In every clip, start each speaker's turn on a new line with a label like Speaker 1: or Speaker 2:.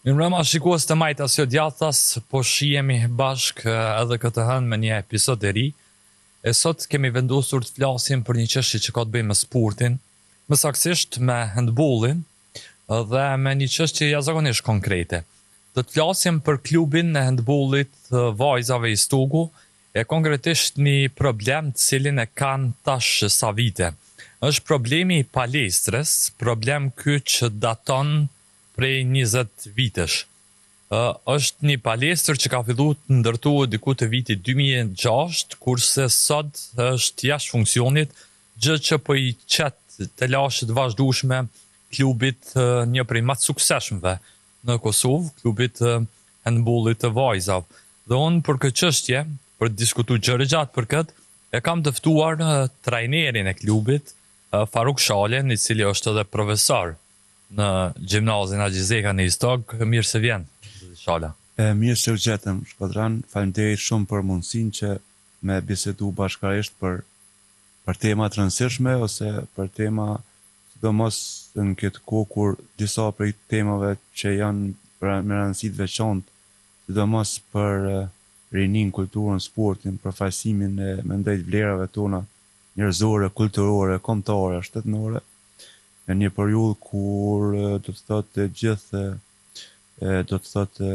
Speaker 1: Mirëmbrëma shikues të Majtas jo djathtas, po shihemi bashkë edhe këtë hënë me një episod të ri. E sot kemi vendosur të flasim për një çështje që ka të bëjë me sportin, më saktësisht me handballin dhe me një çështje jashtëzakonisht konkrete. Do të flasim për klubin e handballit të vajzave i Stogu, e konkretisht një problem të cilin e kanë tash sa vite. Është problemi i palestrës, problem ky që daton prej 20 vitesh. Është një palestër që ka filluar të ndërtohet diku te viti 2006, kurse sot është jashtë funksionit, gjë që po i qet të lashë të vazhdueshme klubit një prej më të suksesshmëve në Kosovë, klubit handballit të vajzave. Dhe unë për këtë çështje, për të diskutuar gjëra gjatë për këtë, e kam të ftuar trajnerin e klubit, Faruk Shalen, i cili është edhe profesor në gjimnazin Agjizeka në Istog. Mirë se vjen, Shala.
Speaker 2: Mirë se u gjetëm, Shkodran. Faleminderit shumë për mundësinë që me bisedu bashkërisht për tema të rëndësishme ose për tema sidomos në këtë kohë kur disa prej temave që janë me rëndësi të veçantë, sidomos për rinin, kulturën, sportin, përfaqësimin e mendoj vlerave tona njerëzore, kulturore, kombëtare, shtetënore, në një periudhë kur do të thotë gjithë do të thotë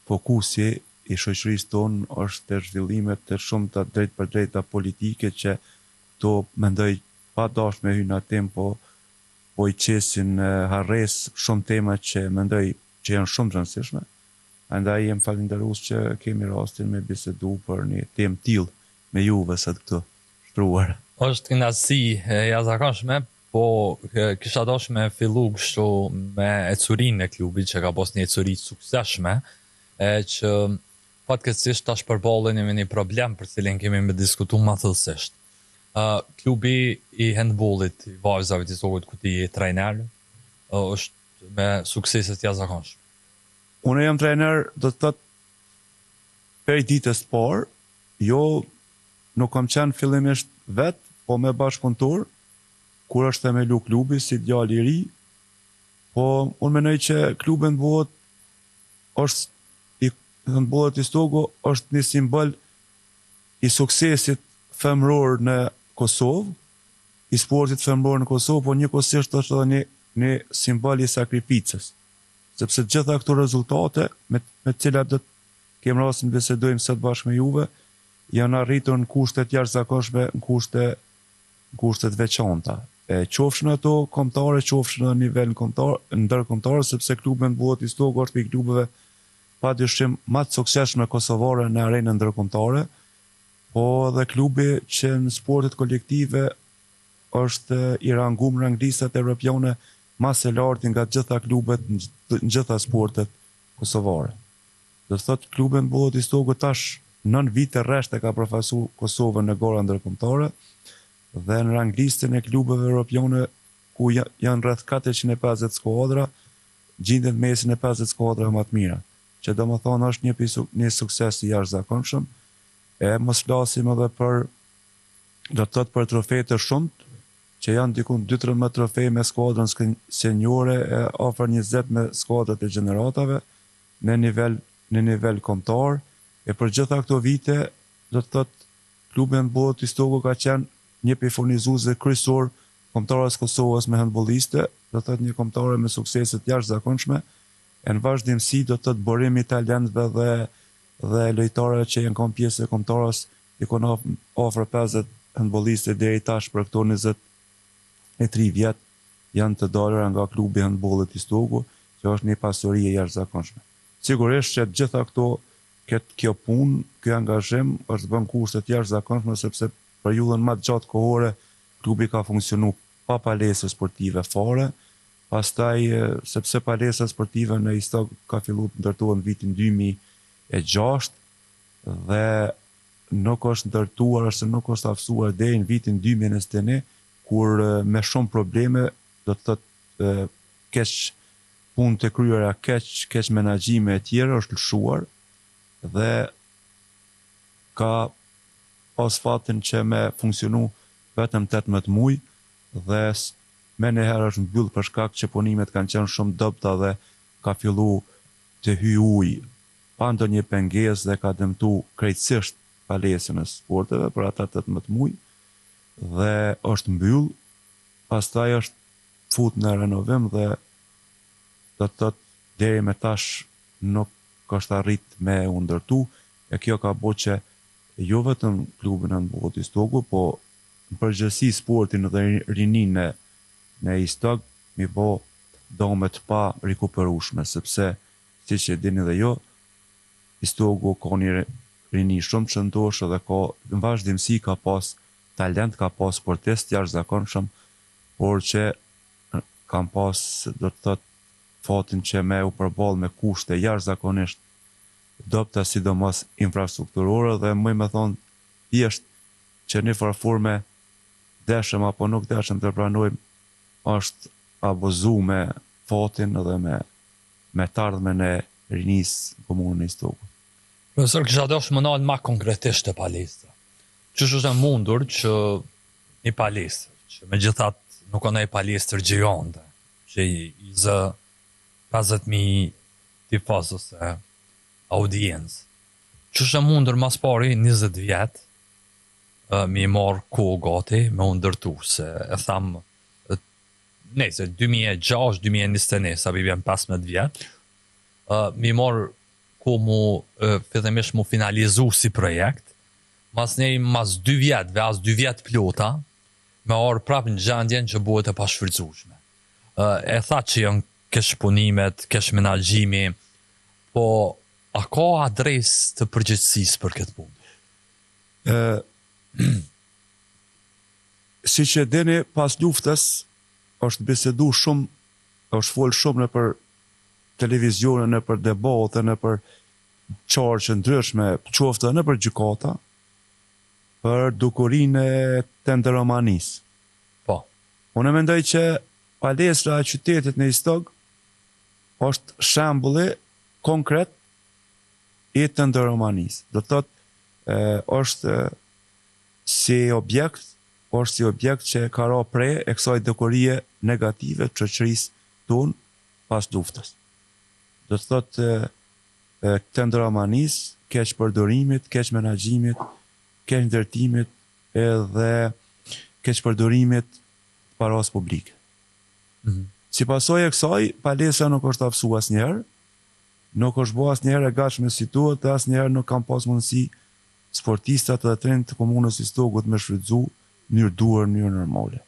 Speaker 2: fokusi i shoqërisë tonë është te zhvillimet të shumta drejt për drejta politike që to mendoj pa dashur me hyrë në atë po i qesin harres shumë tema që mendoj që janë shumë të rëndësishme. Andaj jam falënderues që kemi rastin me bisedu për një temë tillë me juve sot këtu shtruar.
Speaker 1: Është kënaqësi e jashtëzakonshme, po kisha dashur me fillu kështu me ecurinë e klubit që ka pas një ecuri të suksesshme, që fatkeqësisht tash përballeni me një problem për cilin kemi më diskutuar më thellësisht. Klubi i handballit i vajzave të Stogut ku ti je trajner, është me suksese të jashtëzakonshme.
Speaker 2: Unë jam trajner, do të thotë për ditës parë, jo nuk kam qenë fillimisht vet, po me bashkëpunëtor, kur është themelu klubi si djalë i ri, po unë mendoj që klubi handballit i Stogu është një simbol i suksesit femëror në Kosovë, i sportit femëror në Kosovë, po njëkohësisht është edhe një simbol i sakrificës. Sepse gjitha këto rezultate me të cilat do të kemi rastin të bisedojmë sot bashkë me juve, janë arritur në kushte të jashtëzakonshme, në kushte të veçanta. Qofshin ato kombëtare, qofshin në nivel ndërkombëtar, sepse klubi handballit i Stogu është prej klubeve padyshim më të suksesshme kosovare në arenën ndërkombëtare, po edhe klubi që në sportet kolektive është i ranguar në ranglistat evropiane më së lartë nga gjitha klubet në gjitha sportet kosovare. Do të thotë klubi handballit i Stogu tash 9 vite rresht e ka përfaqësuar Kosovën në gara ndërkombëtare dhe në ranglistën e klubeve evropiane ku janë rreth 450 skuadra, gjendet mesin e 50 skuadra më të mira, që domethënë është një sukses i jashtëzakonshëm. Mos flasim edhe për për trofe të shumt, që janë diku 2-13 trofe me skuadrën seniore, afër 20 me skuadrat e gjeneratave në nivel kombëtar. Për gjitha këto vite, do të thotë klubi handballit i Stogu ka qenë një prej furnizuesve kryesor kombëtarës Kosovës me handballiste, do të thotë një kombëtare me suksese të jashtëzakonshme, e në vazhdimsi do të thotë borimi i talentëve dhe lojtarëve që janë kanë pjesë e kombëtarës, i kanë afër 50 handballiste deri tash për këto 23 vjet janë të dalura nga klubi handballit i Stogu, që është një pasuri e jashtëzakonshme. Sigurisht që gjitha kjo punë, ky angazhim është bën kushte të jashtëzakonshme sepse periudhën më të gjatë kohore klubi ka funksionuar pa palestra sportive fare. Pastaj sepse palestra sportive në Istog ka filluar të ndërtohet në vitin 2006 dhe nuk është ndërtuar ose nuk është aftësuar deri në vitin 2021, kur me shumë probleme, do të thotë keq punë të kryera, keq menaxhime e tjera është lëshuar dhe ka pas fatin që me funksionu vetëm 18 muaj dhe me njëherë është mbyll për shkak që punimet kanë qenë shumë dobta dhe ka fillu të hyj ujë pa ndonjë pengesë dhe ka dëmtu krejtësisht palesën e sporteve për ata 18 muaj dhe është mbyll, pastaj është fut në renovim dhe do të thotë deri me tash nuk është arrit me u ndërtu, e kjo ka bo që jo vetëm klubin e handbollit Istogu, po në përgjithësi sportin dhe rinin në Istog mi bo domet pa rikuperueshme, sepse siç e dini dhe jo, Istogu ka një rini shumë çëndoshë dhe ka në vazhdimsi ka pas talent, ka pas sportist jashtëzakonshëm, por që kam pas, do të thotë, fatin që me u përball me kushte jashtëzakonisht dobta, sidomos infrastrukturore, dhe më thonë thjesht që një farforme deshëm apo nuk deshëm të pranojmë është abuzu me fatin dhe me të ardhmen e rinisë komunën e Istogut.
Speaker 1: Profesor, kisha dosh më nalë ma konkretisht të palestra. Qysh është e mundur që një palestër, që me gjithat nuk ka një palestër gjigante, që i zë 50.000 tifos ose audiencë. Qysh e mundur mas pari 20 vjetë mi marë kohë gati me u ndërtu, se e thamë, nejse, 2006-2021, sa bi vjen 15 vjetë, mi marë ku fillimisht mu finalizu si projekt, mas 2 vjetëve, as 2 vjetë plota, me orë prapë në gjendjen që buhet e pashfrytzueshme. E tha që janë kesh punimet, kesh menaxhimi, po a ka adres të përgjegjësisë për këtë punë?
Speaker 2: Si që dini, pas luftës, është bisedu shumë, është folë shumë në për televizionë, në për debate, në për qarqe ndryshme, qoftë në për gjykata, për dukurinë e tenderomanisë.
Speaker 1: Po.
Speaker 2: Unë mendoj që palestra e qytetit në Istog është shembulli konkret i tenderomanisë. Do të thotë është si objekt që ka ra prej e kësaj dukurie negative të shoqërisë tonë pas luftës. Do të thotë tenderomanisë, keq përdorimit, keq menaxhimit, keq ndërtimit edhe keq përdorimit paras publike. Si pasojë e kësaj, palestra nuk është aftësu asnjëherë, nuk është bo asnjëherë e gatshme si duhet, dhe asnjëherë nuk kam pas mundësi sportistat dhe trend të komunës Istogut me shfrytzu mënyrë duhur, mënyrë normale.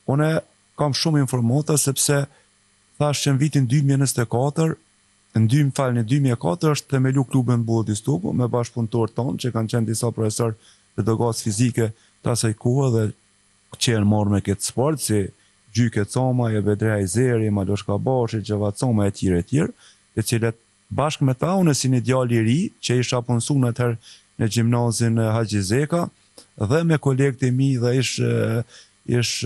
Speaker 2: Une kam shumë informata sepse thash që në vitin 2024, në 2004 është themelu klubi i handbollit Istogu me bashkëpunëtorë tonë që kanë qenë disa profesor pedagogë fizike të asaj kohe dhe që janë marrë me këtë sport, si Gjyke Coma, Bedrea Izeri, Maloshka Bashi, Gjeva Coma e tjere, të cilët bashkë me ta unë si një djalë i ri që isha punësu në atëherë në gjimnazin Haxhi Zeka dhe me kolegët e mi dhe ish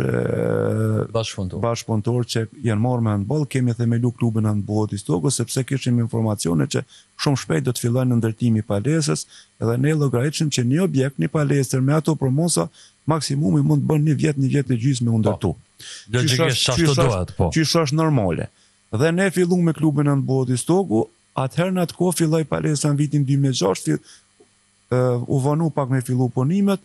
Speaker 2: bashkëpunëtor që janë marrë me handboll, kemi themelu klubin e handbollit Istogu sepse kishim informacione që shumë shpejt do të fillojnë në ndërtimi i palesës dhe ne llogaritshim që një objekt, një palestër me ato promosa maksimumi mund të bën një vjet e gjysmë me u ndërtu.
Speaker 1: Logjikisht ashtu duhet, po.
Speaker 2: Që është normale. Dhe ne filluam me klubin e handbollit Istogu, atëherë në atë kohë filloi palestra në vitin 2006, u vonu pak me fillu punimet,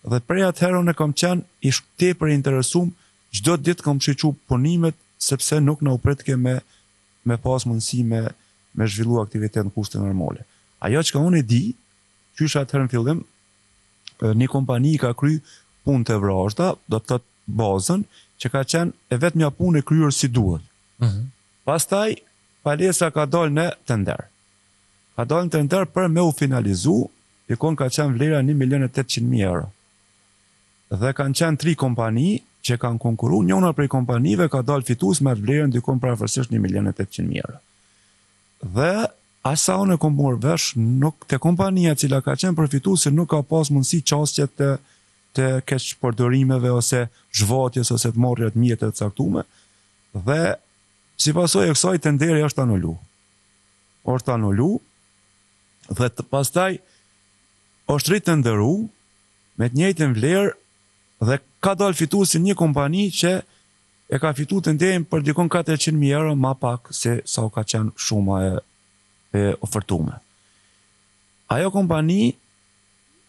Speaker 2: dhe prej atëherë unë kam qenë ish tepër interesuar, çdo ditë kam shiqur punimet sepse nuk na u pritke me pas mundësi me zhvillu aktivitet në kushte normale. Ajo që unë e di, qysh atëherë në fillim, një kompani ka kry punë të vrazhda, do të thotë bazën, që ka qenë e vetmja punë e kryer si duhet. Pastaj palestra ka dalë në tender. Ka dalë në tender për me u finalizu, ikon ka qenë vlera 1.800.000 euro. Dhe kanë qenë 3 kompani që kanë konkuru, njëna prej kompanive ka dalë fitus me atë vlerën dikon parafërsisht 1.800.000 euro. Dhe asa unë e kom morë vesh, nuk të kompania cila ka qenë përfituese nuk ka pas mundësi qasje të keq përdorimeve ose zhvatjes ose të marrjet mjetet caktume. Dhe si pasojë e kësaj tenderi është anulu. Është anulu dhe pastaj është ritenderu me të njëjtën vlerë Dhe ka dalë fituesi një kompani që e ka fitu të ndenjën për dikon 400.000 euro ma pak se sa ka qenë shuma e ofertume. Ajo kompani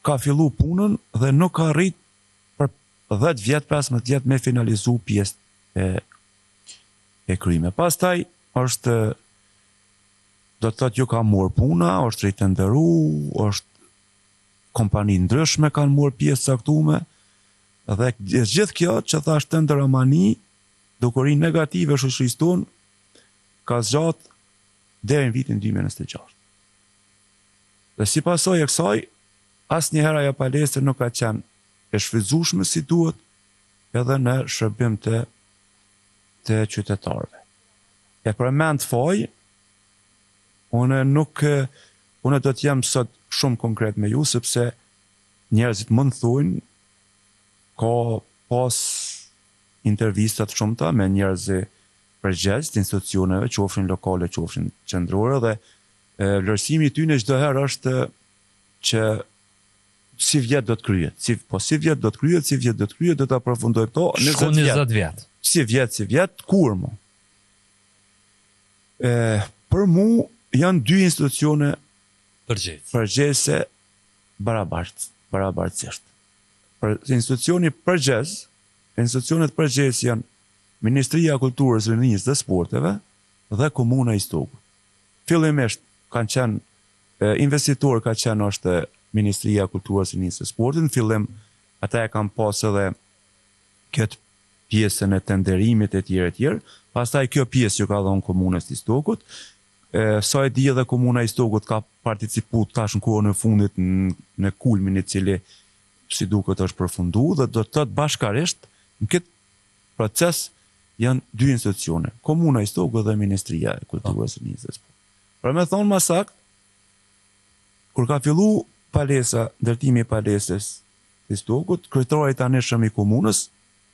Speaker 2: ka fillu punën dhe nuk ka rrit për 10 vjet, 15 vjet me finalizu pjesë e kryme. Pastaj është, do të thotë, ju ka morë puna, është ritendëru, është kompani ndryshme kanë morë pjesë caktume, dhe gjithë kjo që thash tender Romani, dukuri negative shoqërisë tonë, ka zgjat deri në vitin 2026. Dhe si pasojë e kësaj, asnjëherë ajo palestër nuk ka qenë e shfrytzueshme si duhet, edhe në shërbim të qytetarëve. E përmend faj, unë do të jem sot shumë konkret me ju, sepse njerëzit mund thujnë, ka pas intervistat shumëta me njerëz përgjegjës të institucioneve, qofshin lokale, qofshin qendrore, dhe vlerësimi i tyre çdo herë është që si vjet do të kryhet. Si vjet do të kryhet, do ta përfundoj këto
Speaker 1: 20 vjet.
Speaker 2: Si vjet, kur mu? Për mu janë dy institucione përgjegjëse barabartësisht. Për institucionet përgjegjës janë Ministria e Kulturës, Rinisë dhe Sporteve dhe Komuna e Stogut. Fillimisht kanë qenë investitor ka qenë është Ministria e Kulturës, Rinisë dhe Sportit. Në fillim ata e kanë pas edhe këtë pjesën e tenderimit e tjerë. Pastaj kjo pjesë që ka dhënë Komunës së Stogut. Sa e di edhe Komuna e Stogut ka participu tash në kohën e fundit në kulmin i cili si duket është përfundu, dhe do të thotë bashkarisht në këtë proces janë dy institucione, Komuna e Stogut dhe Ministria e Kulturës së Nisë. Për me thonë më saktë, kur ka fillu ndërtimi i palestrës të Stogut, kryetari tanishëm i komunës,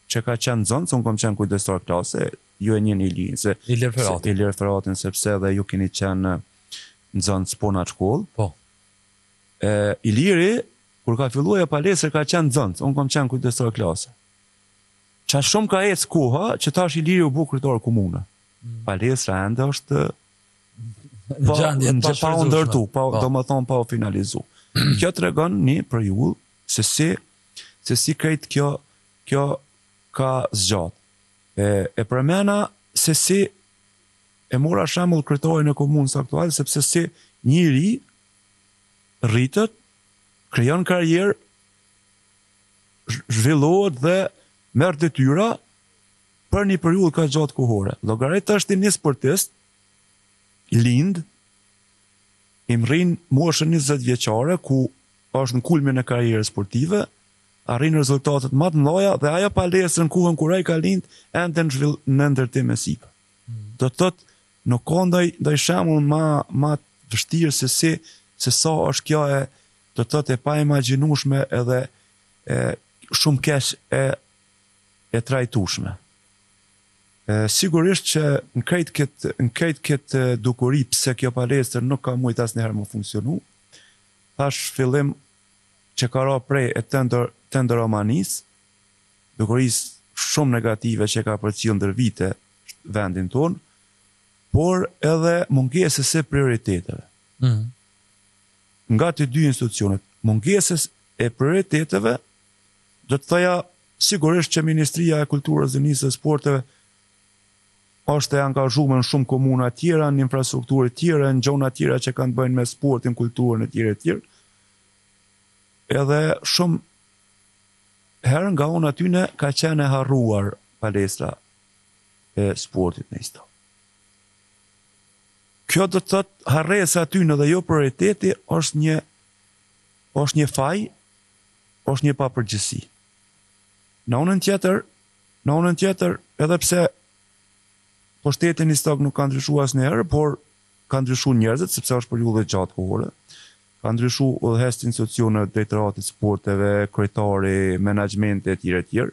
Speaker 2: që ka qenë zonë, se unë kam qenë kujdestar klase, ju e njeni Ilir Feratin, sepse dhe ju keni qenë në zonë spona shkollë.
Speaker 1: Po.
Speaker 2: Iliri, kur ka fillu e palestrë, ka qenë zonë, unë kam qenë kujdestar klase. Qa shumë ka ecë koha, që tash Iliri u bu kryetar komunë. Palestra ende është pa u ndërtu, do më thonë pa u finalizu. Kjo të regon një për ju, se si krejt kjo ka zgjat. E përmena se si e mora shembull kryetarin e komunës aktuale, sepse si njëri rritet, krijon karrierë, zhvillohet dhe merr detyra për një periudhë ka gjatë kohore. Llogarit është një sportist, lind, i mrin moshën 20 vjeçare, ku është në kulmin e karrierës sportive, arrin rezultatet më të mëdha dhe ajo palestër në kohën kur ai ka lind ende në ndërtim e sipër. Do të thotë nuk ka ndaj shembull më vështirë se sa është kjo do të thotë e pa imagjinueshme edhe shumë keq e trajtueshme. Sigurisht që në krejt këtë dukuri pse kjo palestër nuk ka mujt asnjëherë më funksionu, thash fillim që ka ra prej e tender Romanis, dukurisë shumë negative që ka përcjell ndër vite vendin tonë, por edhe mungesës e prioriteteve. Nga të dy institucionet, mungesës e prioriteteve, do të thoja sigurisht që Ministria e Kulturës dhe Nisë dhe Sporteve është e angazhuar në shumë komuna tjera, në infrastrukturë tjera, në gjona tjera që kanë të bëjnë me sportin, kulturën e tjera. Edhe shumë herë nga unë atyne ka qenë e harruar palestra e sportit në Istok. Kjo do të thotë harresa atyne dhe jo prioriteti është një faj, është një papërgjësi. Në anën tjetër, edhe pse pushteti në Istok nuk ka ndryshuar asnjëherë, por ka ndryshuar njerëzit, sepse është periudhë gjatë kohore. Ka ndryshuar udhëheqës të institucioneve, drejtoratit sporteve, kryetari, menaxhmenti e tjerë.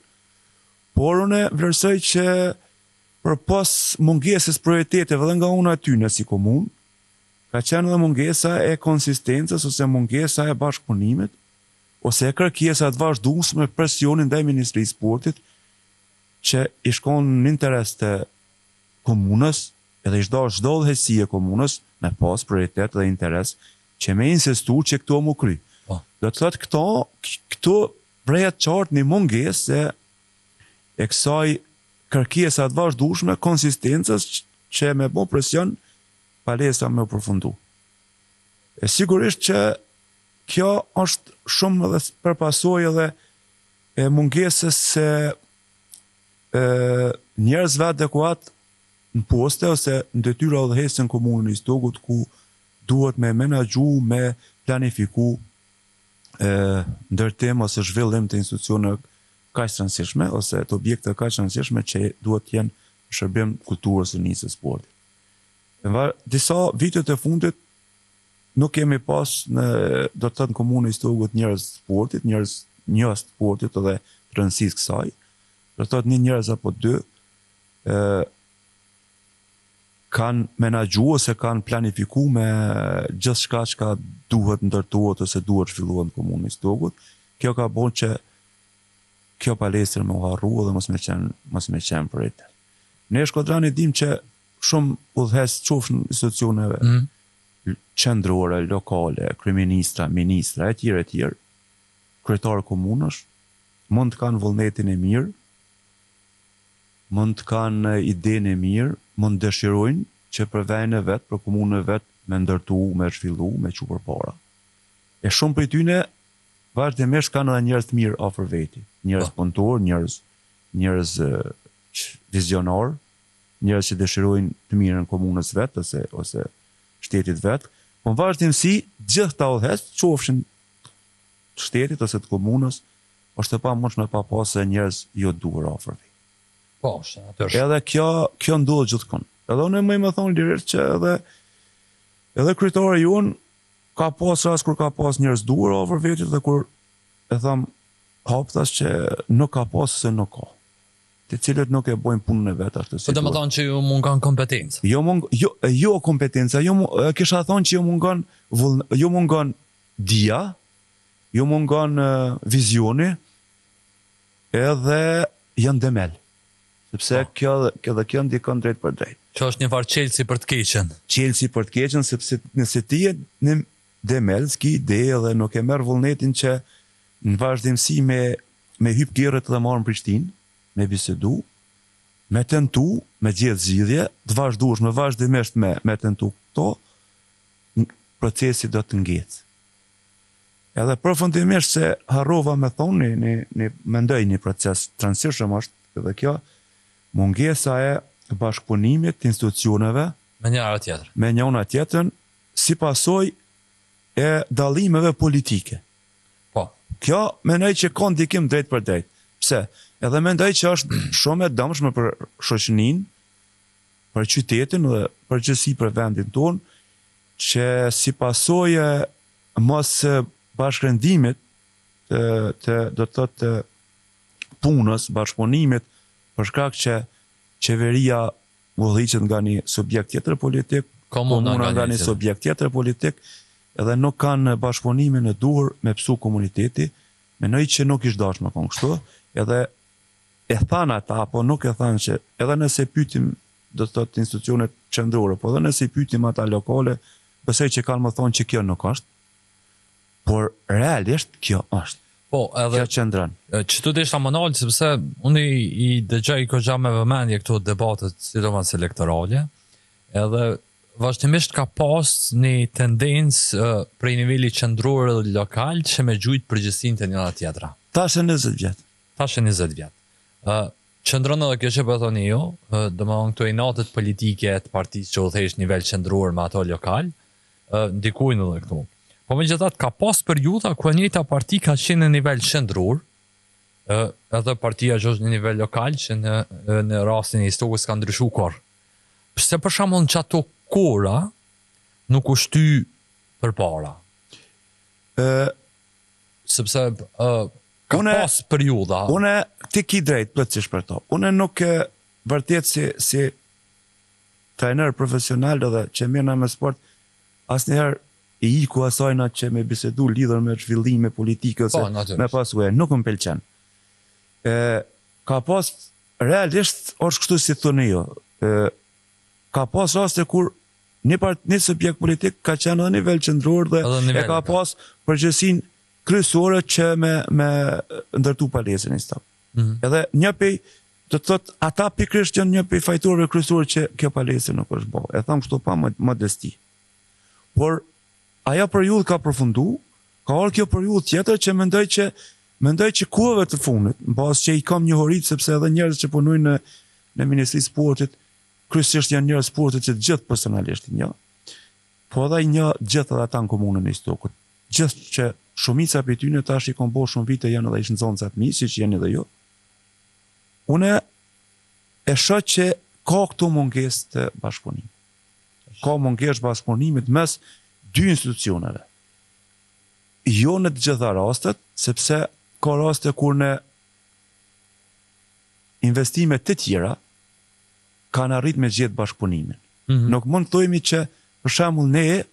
Speaker 2: Por unë vlerësoj që përpas mungesës prioriteteve dhe nga unë atyne si komunë, ka qenë edhe mungesa e konsistencës ose mungesa e bashkëpunimit, ose e kërkesa të vazhdueshme presionin ndaj Ministrisë së Sportit që i shkon në interes të komunës, edhe i çdo dhësi e komunës me pas prioritet dhe interes që me insistu që këto mu kry. Do të thotë këto brehet qartë një mungesë e kësaj kërkesa të vazhdueshme, konsistencës që me bo presion palestra me u përfundu. E sigurisht që kjo është shumë edhe përpasojë edhe e mungesës se njerëzve adekuat në poste ose në detyra udhëheqëse në komunën e Istogut ku duhet me menaxhu, me planifiku ndërtim ose zhvillim të institucione kaq të rëndësishme ose të objekte kaq të rëndësishme që duhet të jenë në shërbim kulturës së nisë së sportit. Disa vitet e fundit nuk kemi pas në do të thotë në komunën e Istogut njerëz sportit, njerëz sportit edhe të rëndësisë kësaj. Do të thotë një njerëz apo dy kanë menaxhu ose kanë planifiku me gjithçka që duhet ndërtohet ose duhet zhvilluar në komunën e Istogut. Kjo ka bërë që kjo palestër me u harru dhe mos me qenë prioritet. Ne Shkodrani dim që shumë udhëhes qofshin institucioneve qendrore, lokale, kryeministra, ministra, e tjerë, kryetarë komunësh, mund të kanë vullnetin e mirë, mund të kanë idenë e mirë, mund të dëshirojnë që për vendin e vet, për komunën e vet, me ndërtu, me zhvillu, me çu përpara. E shumë prej tyre vazhdimisht kanë edhe njerëz të mirë afër veti, njerëz punëtor, njerëz vizionar, njerëz që dëshirojnë të mirën komunës vet ose shtetit vet. Po vazhdimsi gjithë ta udhëhes, qofshin të shtetit ose të komunës, është e pamundshme pa pasur njerëz jo duhur afër veti.
Speaker 1: Po, natyrisht.
Speaker 2: Edhe kjo ndodh gjithkohë. Edhe unë më thon lirisht që edhe kryetari jon ka pas rast kur ka pas njerëz duhur afër vetit dhe kur e tham haptas që nuk ka pas se nuk ka. Të cilët nuk e bojnë punën e vet ashtu si.
Speaker 1: Po domethënë që ju mungon kompetencë.
Speaker 2: Jo kompetenca, kisha thonë që jo mungon dia, jo mungon vizioni, edhe janë demel. Sepse kjo ndikon drejt për drejt.
Speaker 1: Që është një farë qelsi për të keqen.
Speaker 2: Qelsi për të keqen, sepse nëse ti je në demel, s'ki ide dhe nuk e merr vullnetin që në vazhdimsi me hyp kerrët dhe marrën Prishtinë, me bisedu, me tentu, me gjetë zgjidhje, të vazhdueshme vazhdimisht me tentu këto, procesi do të ngjetë. Edhe përfundimisht se harrova me thonë, mendoj një proces transishëm është edhe kjo, mungesa e bashkëpunimit të institucioneve
Speaker 1: me
Speaker 2: njëra tjetrën si pasojë e dallimeve politike.
Speaker 1: Po.
Speaker 2: Kjo mendoj që ka ndikim drejt për drejt. Pse? Edhe mendoj që është shumë e dëmshme për shoqërinë, për qytetin dhe përgjithësi për vendin tonë, që si pasojë mos bashkëndimit të do të thotë punës, bashkëpunimit, për shkak që qeveria udhëhiqet nga një subjekt tjetër politik, komuna nga një subjekt tjetër politik, edhe nuk kanë bashkëpunimin e duhur me psu komuniteti, mendoj që nuk ish dashme kon kështu, edhe e thanë ata, apo nuk e thanë që edhe nëse pyetim do të thotë institucionet qendrore, po edhe nëse pyetim ata lokale, besoj që kanë më thonë që kjo nuk është, por realisht kjo është.
Speaker 1: Po, edhe
Speaker 2: kjo qendron.
Speaker 1: Çto desha më nalë, sepse unë i dëgjoj goxha me vëmendje këto debatet sidomos elektorale, edhe vazhdimisht ka pas një tendencë prej niveli qendror dhe lokal që me gjujt përgjithsinë të njëra tjetra.
Speaker 2: Tash 20 vjet.
Speaker 1: Tash 20 vjet. Qëndron edhe kjo që po thoni ju, domethënë këto inatet politike të partisë që udhëheq nivel qendror me ato lokal, ndikojnë edhe këtu. Po megjithatë ka pas periudha ku e njëjta parti ka qenë në nivel qendror, edhe partia që është në nivel lokal që në rastin e Istokës ka ndryshuar kur. Pse për shembull në ato kora nuk u shty përpara? Sepse ka pas periudha.
Speaker 2: Unë ti ki drejt plotësisht për to. Unë nuk vërtet si trajner profesional edhe që mirë me sport asnjëherë i iku asajna që me bisedu lidhur me zhvillime politike ose me pasuje, nuk më pëlqen. Ka pas, realisht, është kështu si thënë jo, ka pas raste kur një subjekt politik ka qenë edhe nivel qendror dhe e ka pas përgjegjësinë kryesore që me ndërtu palesën e stop. Edhe një pej, do të thotë, ata pikërisht janë një pej fajtorëve kryesorë që kjo palesë nuk është bërë. E tham kështu pa modesti. Por ajo periudhë ka përfundu, ka ardhur kjo periudhë tjetër që mendoj që kohëve të fundit, mbas që i kam njohurit sepse edhe njerëz që punojnë në Ministri i Sportit, kryesisht janë njerëz sportit që të gjithë personalisht i njoh. Po edhe i njoh gjithë edhe ata në komunën e Stokut. Gjithë që shumica prej tyre tash i kanë bërë shumë vite janë edhe ish nxënësa të mi, siç jeni edhe ju. Unë e shoh që ka këtu mungesë të bashkëpunimit. Ka mungesë bashkëpunimit mes dy institucioneve. Jo në të gjitha rastet, sepse ka raste kur në investime të tjera kanë arrit me gjithë bashkëpunimin. Nuk mund të thojmë që, për shembull, ne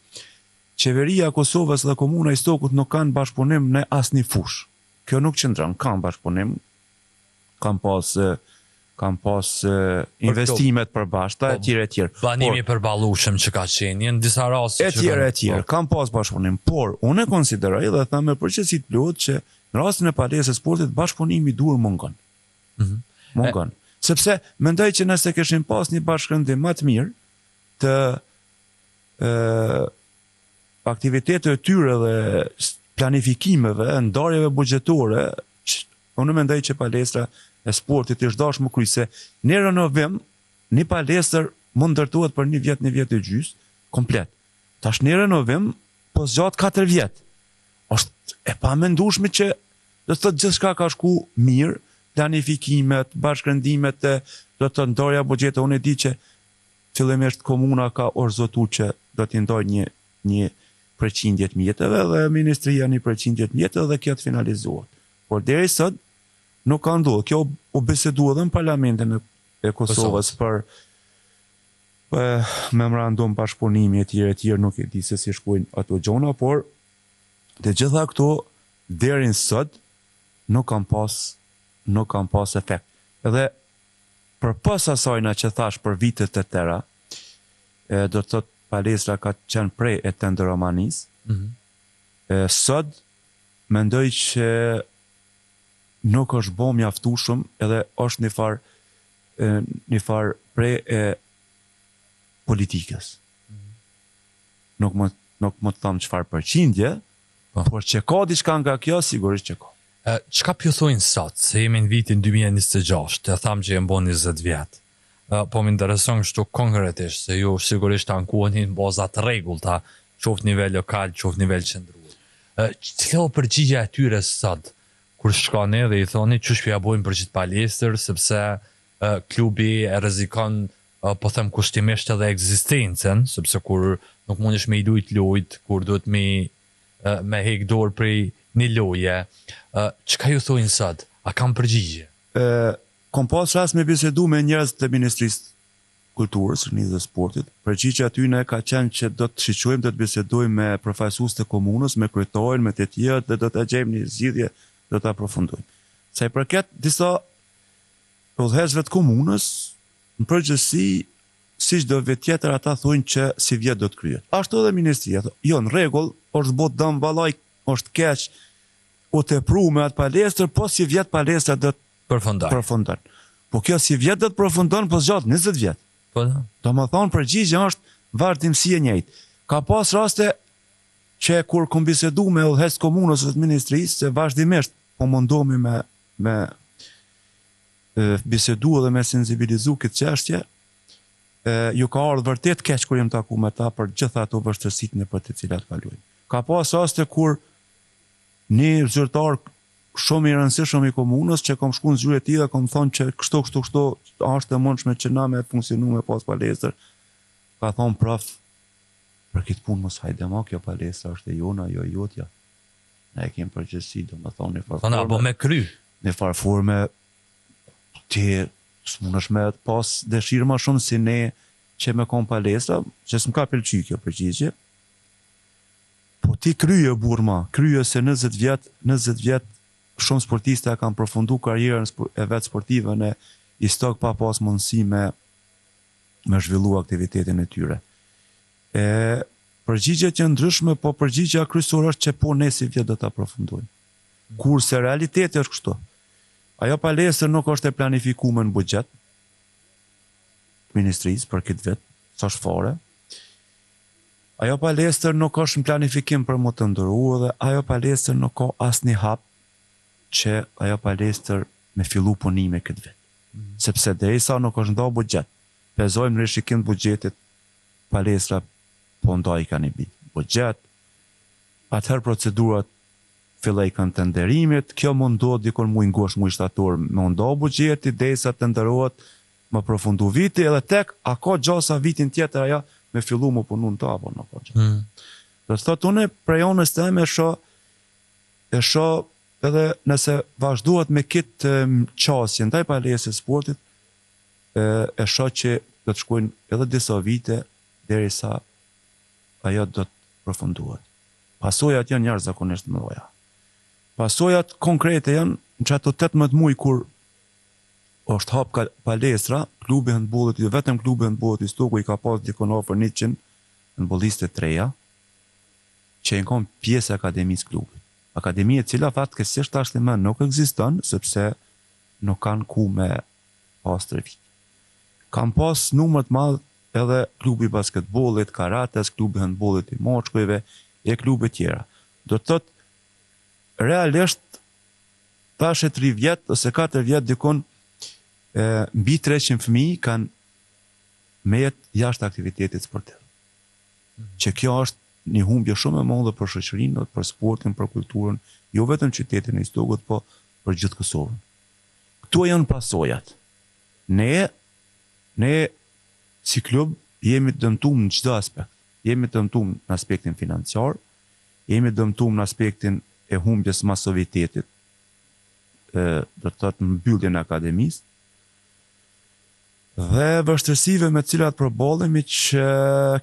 Speaker 2: qeveria e Kosovës dhe komuna i Stokut nuk kanë bashkëpunim në asnjë fushë. Kjo nuk qëndron, kanë bashkëpunim, kanë pas investimet përbashkëta e tjera.
Speaker 1: Planimi përballueshëm që ka qenë, në disa raste
Speaker 2: e tjera, kanë pas bashkëpunim, por unë e konsideroj dhe them me përgjithësi të plotë që në rastin e palesës së sportit bashkëpunimi duhet mungon. Mungon. Sepse mendoj që nëse kishin pas një bashkëndim më të mirë të aktiviteteve të tyre dhe planifikimeve, ndarjeve buxhetore, unë mendoj që palestra e sportit është dashur kryse. Në renovim, një palestër mund ndërtohet për një vjet e gjysmë, komplet. Tash në renovim, po zgjat 4 vjet. Është e pamendueshme që do të thotë gjithçka ka shku mirë, planifikimet, bashkërendimet, do të ndarja buxhete. Unë e di që fillimisht komuna ka orzotuar që do t'i ndajë një përqindje të mjeteve dhe ministria një përqindje të mjeteve dhe kjo të finalizohet. Por deri sot nuk ka ndodhur. Kjo u bisedua edhe në parlamentin e Kosovës për memorandum bashkëpunimi e tjerë, nuk e di se si shkojnë ato gjona, por të gjitha këto deri sot nuk kanë pas efekt. Edhe përpas asajna që thash për vitet e tëra, do të thotë palestra ka qenë prej e tenderomanis. Sot mendoj që nuk është bë mjaftueshëm edhe është një farë prej e politikës. Nuk më të them çfarë përqindje, por që ka diçka nga kjo, sigurisht që ka.
Speaker 1: Çka pjuthojnë sot, se jemi në vitin 2026, të thamë që jemi bon 20 vjetë, po më intereson kështu konkretisht, se ju sigurisht ankuani në baza të rregullta, qoftë nivel lokal, qoftë nivel qendror. Cila është përgjigjja e tyre sot, kur shkoni dhe i thoni çu shpia bojmë për gjithë palestër, sepse klubi e rrezikon po them kushtimisht edhe ekzistencën, sepse kur nuk mundesh me i lujt lojt, kur duhet me hek dorë prej një loje, çka ju thojnë sot? A kam përgjigje?
Speaker 2: Kom pas rast me bisedu me njerëz të Ministrisë Kulturës, Rinjë dhe Sportit. Përgjigjja atyne ka qenë që do të shiqojmë, do të bisedojmë me përfaqësues të komunës, me kryetarin, me të tjerë, dhe do të gjejmë një zgjidhje, do të aprofundojmë. Sa i përket disa udhëheqësve të komunës, në përgjithësi, siç do vjet tjetër, ata thonë që si vjet do të kryhet. Ashtu edhe ministria, jo, në rregull, është bot dëm vallaj, është keq, u tepru me atë palestër, po si vjet palestra do të përfundon. Po kjo si vjet do të përfundon, po zgjat 20 vjet.
Speaker 1: Po.
Speaker 2: Domethënë përgjigjja është vazhdimsi e njëjtë. Ka pas raste që kur kom bisedu me udhëheqës komunës dhe të ministrisë, se vazhdimisht po mundohemi me bisedu dhe me sensibilizu këtë çështje, ju ka ardhur vërtet keq kur jam taku me ta për gjitha ato vështirësitë në për të cilat kalojmë. Ka pas raste kur një zyrtar shumë i rëndësishëm i komunës që kom shku në zyrë e tij dhe kom thonë që kështu është e mundshme që na me funksionu me pas palestër. Ka thonë prof, për këtë punë mos hajde ma, kjo palestra është e jona, jo e jotja. Ne e kemi përgjegjësi, domethënë në farforme.
Speaker 1: Po me kry.
Speaker 2: Në farforme ti s'mundesh me pas dëshirë më shumë si ne që me kom palestra, që s'm ka pëlqyer kjo përgjigje. ti krye burma, krye se 20 vjet shumë sportistë kanë përfundu karrierën e vet sportive në istok pa pas mundësi me zhvillu aktivitetin e tyre. Përgjigjet janë ndryshme, po përgjigja kryesore është që po ne si vjet do ta përfundojmë. Kurse realiteti është kështu. Ajo palestër nuk është e planifikuar në buxhet ministrisë për këtë vit, s'është fare. Ajo palestër nuk është në planifikim për më të ndërruar dhe ajo palestër nuk ka asnjë hap që ajo palestër me fillu punime këtë vit. Sepse derisa nuk është nda buxhet, pezojmë në rishikim të buxhetit, palestra po ndaj ka një bit buxhet, atëherë procedurat filloi kanë tenderimit, kjo mundohet dikon muaj ngushtë, muaj shtator, me nda buxheti derisa tenderohet më përfundu viti edhe tek a ka gjasa vitin tjetër ajo me fillu më punu në ta, apo nuk ka gjë. Do të thotë unë prej anës time e shoh edhe nëse vazhduhet me këtë qasje ndaj palestrës sportit, e shoh që do të shkojnë edhe disa vite derisa ajo do të përfunduhet. Pasojat janë jashtëzakonisht të mëdha. Pasojat konkrete janë në ato 18 muaj kur është hap palestra, klubi handbollit, jo vetëm klubi handbollit i Stoku i ka pas dikon afër 100 handbollistë të reja, që janë kon pjesë e akademisë klubit. Akademia e cila fatkeqësisht tashmë nuk ekziston sepse nuk kanë ku me pas të vit. Kam pas numër të madh edhe klubi i basketbollit, karates, klubi handbollit i moshkujve e klube tjera. Do të thotë realisht tash 3 vjet ose 4 vjet dikon mbi 300 fëmijë kanë met jashtë aktivitetit sportiv. Që kjo është një humbje shumë e madhe për shoqërinë, për sportin, për kulturën, jo vetëm qytetin e Stokut, po për gjithë Kosovën. Këto janë pasojat. Ne si klub jemi dëmtuar në çdo aspekt. Jemi dëmtuar në aspektin financiar, jemi dëmtuar në aspektin e humbjes masovitetit, do të thotë në mbylljen e akademisë, dhe vështirësive me cilat përballemi që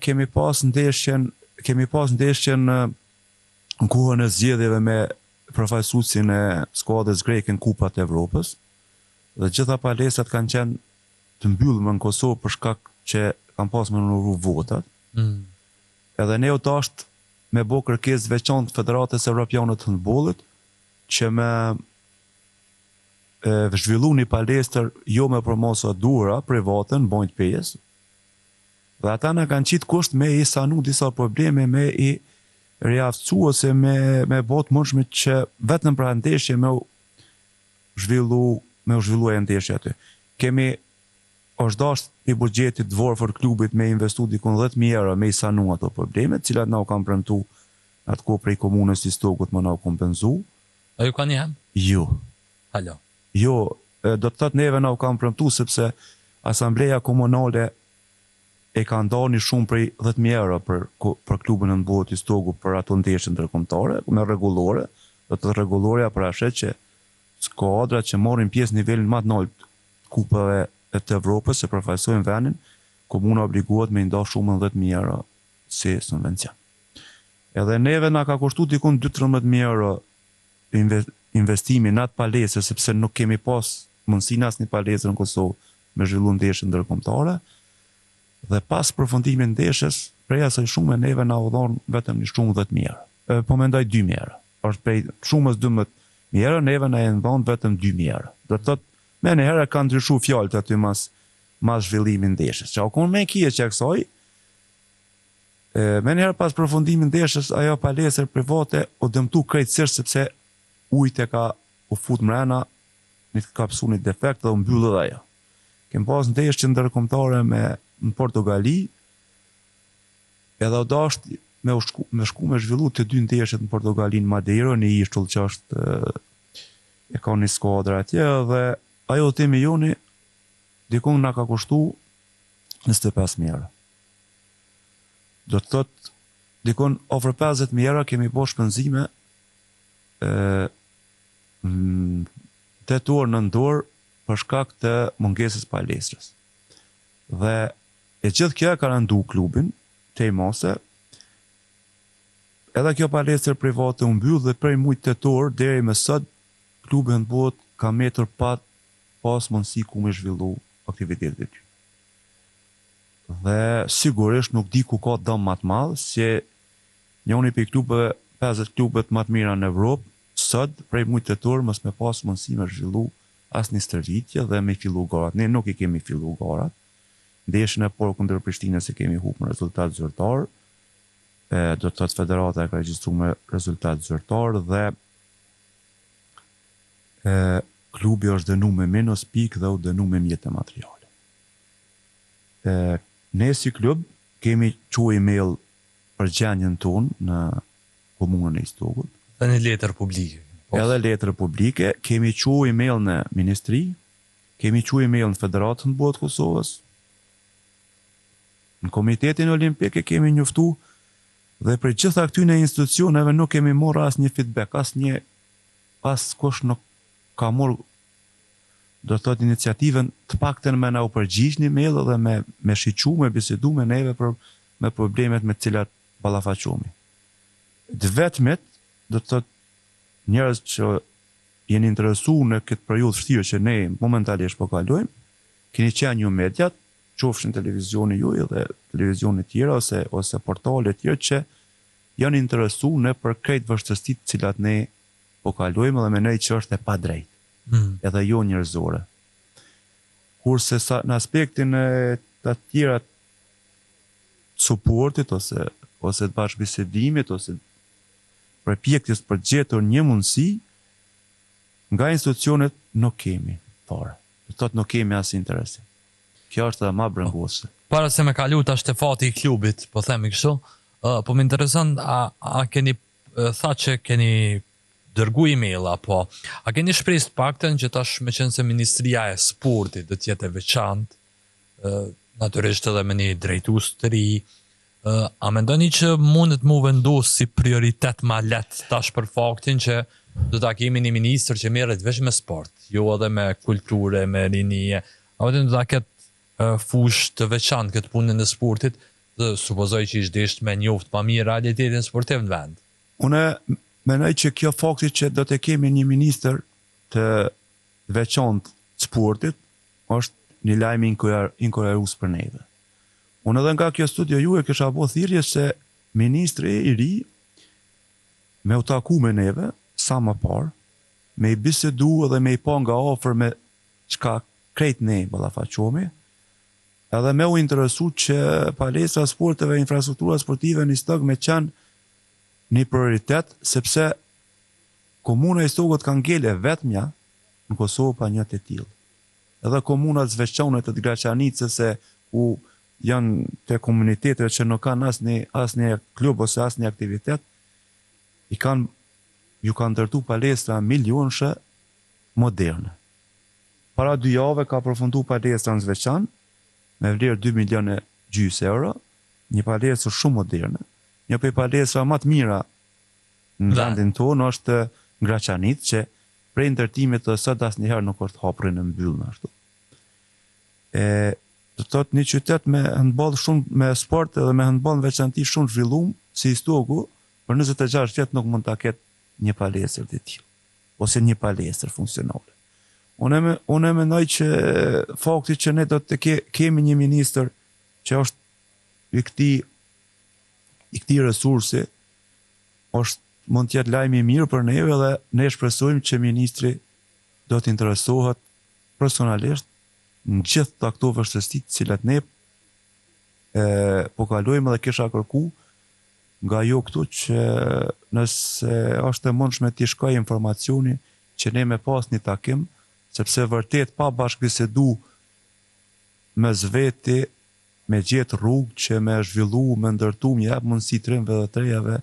Speaker 2: kemi pas ndeshjen në kohën e zgjedhjeve me përfaqësuesin e skuadrës greke në Kupat e Evropës, dhe gjitha palestrat kanë qenë të mbyllura në Kosovë për shkak që kanë pas më numëru votat. Edhe ne u tasht me bo kërkesë veçantë Federatës Evropiane të handbollit që me zhvillu një palestër jo me promosa dura, private, në bojnë të pejes. Dhe ata në kanë qitë kusht me i sanu disa probleme, me i reaftësu ose me botë mundshme që vetëm pra ndeshje me u zhvillu e ndeshje aty. Kemi është dasht i buxhetit dvorë klubit me investu dikun 10.000 euro me i sanu ato probleme, cilat na u kanë premtu atë ko prej komunës i Stokut më na u kompenzu.
Speaker 1: A ju ka një hem?
Speaker 2: Jo.
Speaker 1: Halo.
Speaker 2: Jo, do të thotë neve na u kanë premtu sepse asambleja komunale e ka ndani shumë prej 10.000 euro për klubin e handbollit i Stokut për ato ndeshje ndërkombëtare, me rregullore, do të thotë rregulloria për ashet që skuadrat që morrin pjesë në nivelin më të lartë kupave të Evropës se përfaqësojnë vendin, komuna obligohet me nda shumë 10.000 euro si subvencion. Edhe neve na ka kushtu dikun 12.000 euro investimi në atë palesër, sepse nuk kemi pas mundësi në asnjë palesër në Kosovë me zhvillu ndeshje ndërkombëtare, dhe pas përfundimin ndeshjes, prej asaj shumë neve na u dhon vetëm një shumë 10.000 euro. Po mendoj 2.000 euro. Është prej shumës 12.000 euro, neve na e dhon vetëm 2.000 euro. Do të thotë me në herë kanë ndryshu fjalët aty mas zhvillimin ndeshjes. Që akon me kje që kësaj, me në herë pas përfundimin ndeshjes, ajo palesër private o dëmtu krejtësisht sepse ujtë e ka u fut mrena, një të kapsu një defekt dhe u mbyllë dhe ajo. Kem pas ndeshje ndërkombëtare në Portugali, edhe o dasht me shku me zhvillu të 2 ndeshjet në Portugali në Madeira, një ishtull që është e ka një skuadra atje, dhe ajo temi joni dikon nga ka kushtu 25.000 euro. Do të thot dikon over 50.000 euro kemi bo shpenzime 8 orë në ndorë për shkak të mungesës palestrës. Dhe e gjithë kjo ka rëndu klubin, te i mose, Edhe kjo palestër private u mbyll dhe prej muajit tetor deri më sot klubi handbollit ka metur pas mundësi ku me zhvillu aktivitetet e ty. Dhe sigurisht nuk di ku ka dëm më të madh se njëri prej klubeve 50 klubet më të mira në Evropë sot prej muajit tetor mos me pas mundësi me zhvillu asnjë stërvitje dhe me fillu garat. Ne nuk i kemi fillu garat. Ndeshjen e parë kundër Prishtinës se kemi humbur me rezultat zyrtar. Do të thotë federata e ka regjistruar me rezultat zyrtar dhe klubi është dënuar me minus pikë dhe u dënuar me mjete materiale. Ne si klub kemi çuar email për gjendjen tonë në komunën e Istogut.
Speaker 1: Dhe një letër publike.
Speaker 2: Edhe letër publike, kemi çuar email në ministri, kemi çuar email në Federatën e Handbollit të Kosovës. Në Komitetin Olimpik e kemi njoftu dhe për gjitha këtyre institucioneve nuk kemi marrë asnjë feedback, askush nuk ka marrë do të thotë iniciativën të paktën me na u përgjigj një mail dhe me shiqu, me bisedu me neve me problemet me të cilat ballafaqohemi. Të vetmet do të thotë njerëz që jeni interesuar në këtë periudhë vështirë që ne momentalisht po kalojmë, keni qenë ju mediat, qofshin televizioni juaj dhe televizione tjera ose portale tjera që janë interesuar në për krejt vështirësitë të cilat ne po kalojmë dhe mendoj që është e padrejtë. Edhe jo njerëzore. Kurse në aspektin e të tjera suportit ose të bashkëbisedimit ose përpjekjes për gjetur një mundësi nga institucionet nuk kemi fare. Do thotë nuk kemi as interesi. Kjo është edhe më brengose.
Speaker 1: Para se me kalu tash te fati i klubit, po themi kështu, po më intereson a keni tha që keni dërgu email apo a keni shpresë të paktën që tash me qenë se Ministria e Sportit do të jetë e veçantë, natyrisht edhe me një drejtues të ri, a mendoni që mundet mu vendos si prioritet ma let tash për faktin që do ta kemi një ministër që merret vetëm me sport, jo edhe me kulturë, me rinije, a vetëm do ta ketë fush të veçantë këtë punën e sportit, dhe supozoj që ishte desht me njoft pa mirë realitetin sportiv në vend.
Speaker 2: Unë mendoj që kjo fakti që do të kemi një ministër të veçantë të sportit është një lajm inkurajues për neve. Unë edhe nga kjo studio ju e kisha bo thirrje se ministri i ri me u taku me neve sa më parë, me i bisedu edhe me i pa nga afër me çka krejt ne ballafaqohemi, edhe me u interesu që palestra sporteve, infrastruktura sportive në Istog me qenë një prioritet, sepse komuna e Istogut ka ngele vetmja në Kosovë pa një të tillë. Edhe komunat zveçone të Graçanicës ku janë të komunitetet që nuk kanë asnjë klub ose asnjë aktivitet, ju kanë ndërtu palestra milionshë moderne. Para 2 javë ka përfundu palestra në Zveçan me vlerë 2,5 milion euro, një palestër shumë moderne. Një prej palestra më të mira në vendin tonë është Graçanicë, që prej ndërtimit të sot asnjëherë nuk është hapur në mbyllje ashtu. Do të thotë një qytet me handball shumë, me sport edhe me handball në veçanti shumë zhvilluar si Istogu, për 26 vjet nuk mund ta ketë një palestër të tillë ose një palestër funksionale. Unë mendoj që fakti që ne do të kemi një ministër që është i këtij resursi mund të jetë lajmi i mirë për neve dhe ne shpresojmë që ministri do të interesohet personalisht në gjithë ato vështirësitë të cilat ne po kalojmë dhe kisha kërku nga jo këtu që nëse është e mundshme t'i shkoj informacioni që ne me pas një takim, sepse vërtet pa bashkëbisedu me zveti, me gjetë rrugë që me zhvillu, me ndërtu, me jap mundësi trimve dhe trejave,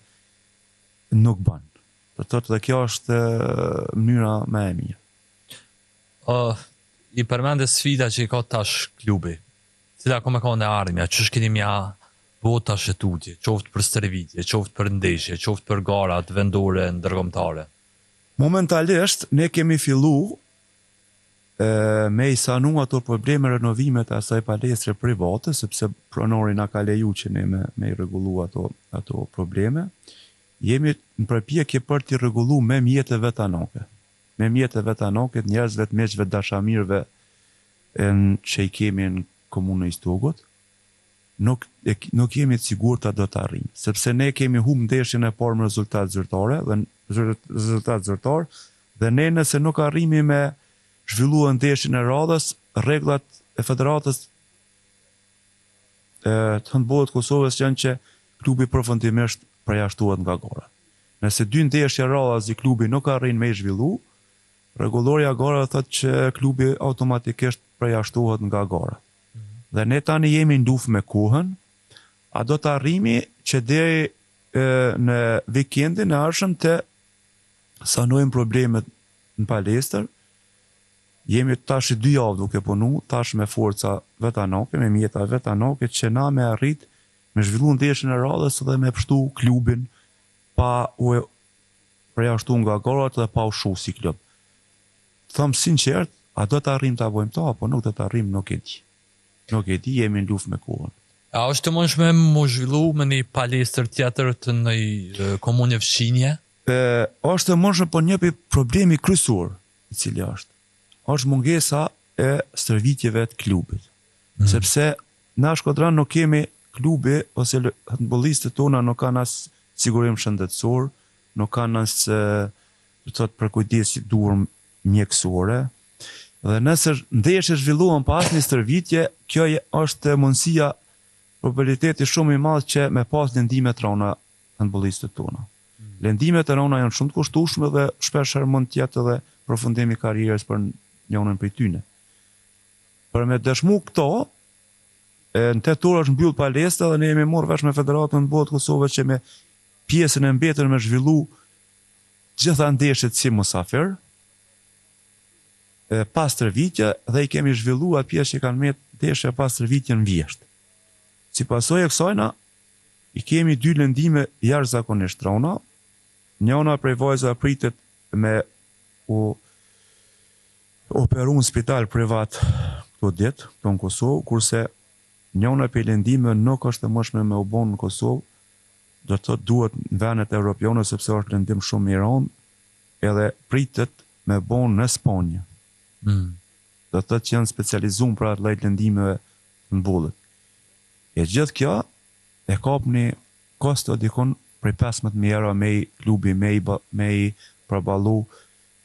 Speaker 2: nuk ban. Do të thotë dhe kjo është mënyra më e mirë.
Speaker 1: I përmende sfida që i ka tash klubi, cila ka me ka në ardhmja, që shkini mja vota shëtutje, qoftë për stërvitje, qoftë për ndeshje, qoftë për garat vendore ndërkombëtare.
Speaker 2: Momentalisht ne kemi fillu me i sanu ato probleme renovimet e asaj palestre private, sepse pronori na ka leju që ne me i rregullu ato probleme. jemi në përpjekje për t'i rregullu me mjeteve vetanake. Me mjeteve vetanake, njerëzve të meqve dashamirëve që i kemi në komunën e Istogut, nuk jemi të sigurt ta do të arrijmë, sepse ne kemi humbë ndeshjen e parë me rezultat zyrtare dhe ne nëse nuk arrimi me zhvilluar ndeshjen e radhës, rregullat e federatës të handbollit të Kosovës janë që klubi përfundimisht përjashtohet nga gara. Nëse 2 ndeshje radhës i klubi nuk arrin me i zhvillu, rregulloria e garave thotë që klubi automatikisht përjashtohet nga gara. Dhe ne tani jemi në luftë me kohën, a do të arrimi që deri në vikendin e ardhshëm të sanojmë problemet në palestër. Jemi tash 2 javë duke punu, tash me forca vetanake, me mjeta vetanake, që na me arrit me zhvillu ndeshjen e radhës dhe me pështu klubin pa u përjashtu nga garat dhe pa u shu si klub. Thëmë sinqert, a do të arrim të avojmë ta, apo nuk do të arrim, nuk e di. Nuk e di, jemi në luftë me kohën.
Speaker 1: A është të mundshme mu zhvillu me një palestër tjetër të një komunë fshinje?
Speaker 2: Është të mundshme, po një problemi kryesor i cili është mungesa e stërvitjeve të klubit. Sepse na Shkodran nuk kemi klubi ose handbollistët tona nuk kanë as sigurim shëndetësor, nuk kanë as përkujdesje duhur mjekësore. Dhe nëse ndeshje zhvilluan pas një stërvitje, kjo është mundësia, probabiliteti shumë i madh që me pas lëndime të rënda handbollistët tona. Lëndimet e rënda janë shumë të kushtueshme dhe shpesh mund të jetë edhe përfundim i karrierës për njërin prej tyre. Për me dëshmu këto, në 8 orë është mbyll palestra dhe ne jemi marrë vesh me Federatën e Handbollit të Kosovës që me pjesën e mbetur me zhvillu gjitha ndeshjet si musafir, pas stërvitje dhe i kemi zhvilluar pjesë që kanë me ndeshje pas stërvitje në vjesht. Si pasojë e kësajna, i kemi 2 lëndime jashtëzakonisht rënda. Njëna prej vajzave pritet me u operu në spital privat këto ditë, këto në Kosovë, kurse njëna prej lëndime nuk është e mundshme me u bën në Kosovë, do të thotë duhet në vendet evropiane sepse është lëndim shumë i rëndë, edhe pritet me bën në Spanjë. Do të thotë që janë specializuar për atë lloj lëndimeve të handbollit. E gjithë kjo e kapni kosto dikon prej 15.000 euro me i klubi, me i përballu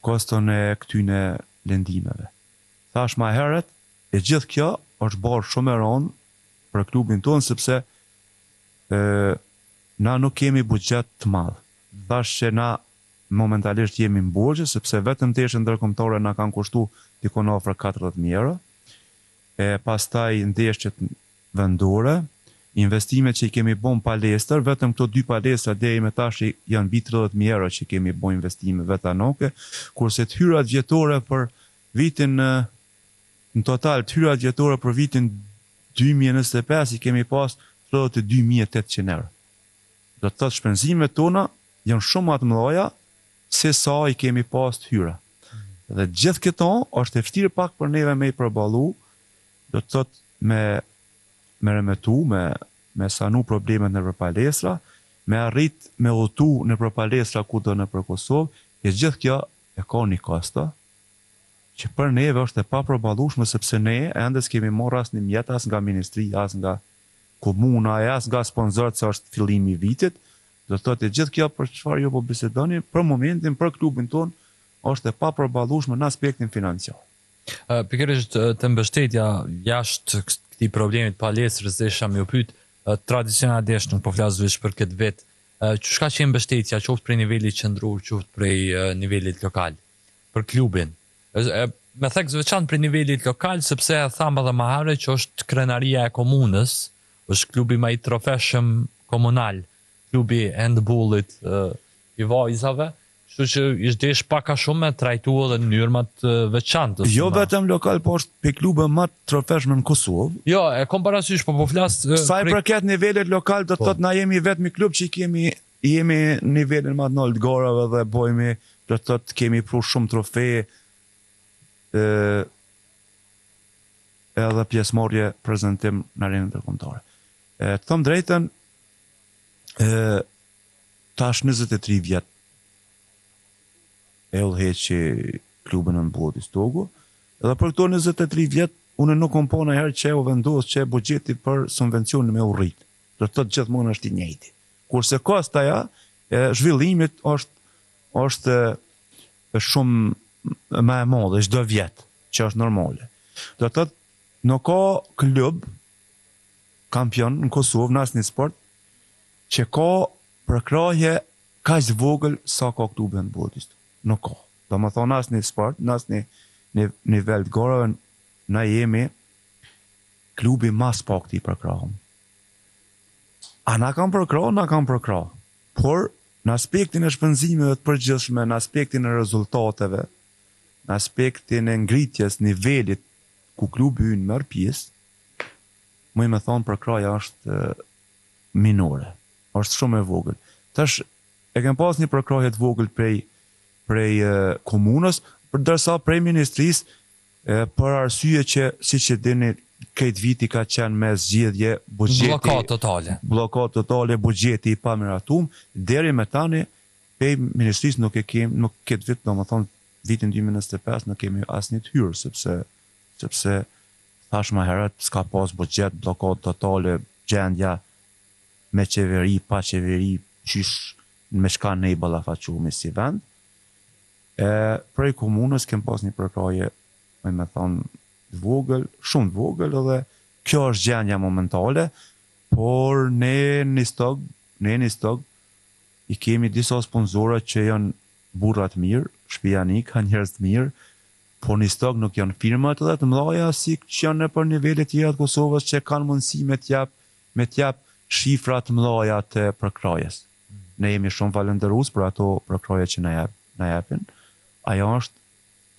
Speaker 2: koston e këtyne lëndimeve. Thash ma herët, e gjithë kjo është bërë shumë e rëndë për klubin tonë, sepse na nuk kemi buxhet të madh. Thash që na momentalisht jemi në borxhe, sepse vetëm ndeshjet ndërkombëtare na kanë kushtu dikon afër 40.000 euro. Pastaj ndeshjet vendore, investimet që i kemi bën palestër, vetëm këto 2 palestra deri më tash janë mbi 30.000 euro që kemi bën investime vetanake, kurse të hyrat vjetore për vitin në total të hyrat vjetore për vitin 2025 i kemi pas 32.800 euro. Do të thotë shpenzimet tona janë shumë më të mëdha se sa i kemi pas të hyra. Dhe gjithë këto është e vështirë pak për neve me i përballu, do të thotë me remetu, me sanu problemet në për palestra, me arrit me udhëtu në për palestra kudo në për Kosovë, e gjithë kjo e ka një kosto, që për neve është e pa përballueshme sepse ne ende s'kemi marrë as një mjet, as nga ministri, as nga komuna, as nga sponsorët se është fillimi i vitit. Do të thotë gjithë kjo për çfarë ju po bisedoni, për momentin, për klubin ton, është e pa përballueshme në aspektin financiar.
Speaker 1: Pikërisht të mbështetja jashtë këtij problemit palestrës desha më u pyet tradicionalisht nuk po flas vetëm për këtë vit, çka që mbështetja qoftë prej nivelit qendror, qoftë prej nivelit lokal për klubin. Me thek veçantë prej nivelit lokal sepse thamë edhe më herë që është krenaria e komunës, është klubi më i trofeshëm komunal, klubi e handbollit i vajzave. Kështu që ishte pak a shumë me trajtu edhe në mënyrë më të veçantë.
Speaker 2: Jo vetëm lokal, po është pe klube më të trofeshme në Kosovë.
Speaker 1: Jo, e kom parasysh, po flas.
Speaker 2: Sa i përket nivelit lokal, do të thotë na jemi vetëm klub që jemi në nivelin më të lartë të garave dhe bojmë, do të thotë kemi pru shumë trofe edhe pjesëmarrje prezantim në arenën ndërkombëtare. Të them drejtën, tash 23 vjet e udhëheqi klubin në Botis Togo, edhe për këto 23 vjet unë nuk kom pa ndonjëherë që u vendos që buxheti për subvencion me u rrit. Do të thotë gjithmonë është i njëjti. Kurse kostaja e zhvillimit është shumë më e madhe çdo vjet, që është normale. Do të thotë nuk ka klub kampion në Kosovë në asnjë sport që ka përkrahje kaq vogël sa ka klubi në Botis. Nuk ka. Do më thonë asnjë sport, në asnjë nivel të garave, na jemi klubi mas pak të i përkrahëm. A na kam përkrah. Por në aspektin e shpenzimeve të përgjithshme, në aspektin e rezultateve, në aspektin e ngritjes nivelit ku klubi ynë merr pjesë, më i thonë përkrahja është minore. Është shumë e vogël. Tash e kem pas një përkrahje të vogël prej komunës, përdërsa prej ministrisë, për arsye që, siç e dini, këtë viti ka qenë me zgjedhje buxheti bllokat totale, buxheti i pamiratum, deri me tani pej ministrisë nuk këtë vit, domethënë vitin 2025 nuk kemi asnjë të hyrë, sepse thash më herët s'ka pas buxhet, bllokat totale, gjendja me qeveri, pa qeveri, qysh me shka ne i ballafaqohemi si vend. Prej komunës kem pas një përkrahje, me thonë, vogël, shumë vogël, edhe kjo është gjendja momentale, por ne një stog, i kemi disa sponsorët që janë burrat mirë, shtëpianik, ka njerëz të mirë, por një stog nuk janë firmat edhe të mëdha si që janë në për nivelet tjera të Kosovës që kanë mundësi me t'jap shifra të mëdha të përkrahjes. Ne jemi shumë falënderues për ato përkrahje që na japin. Ajo është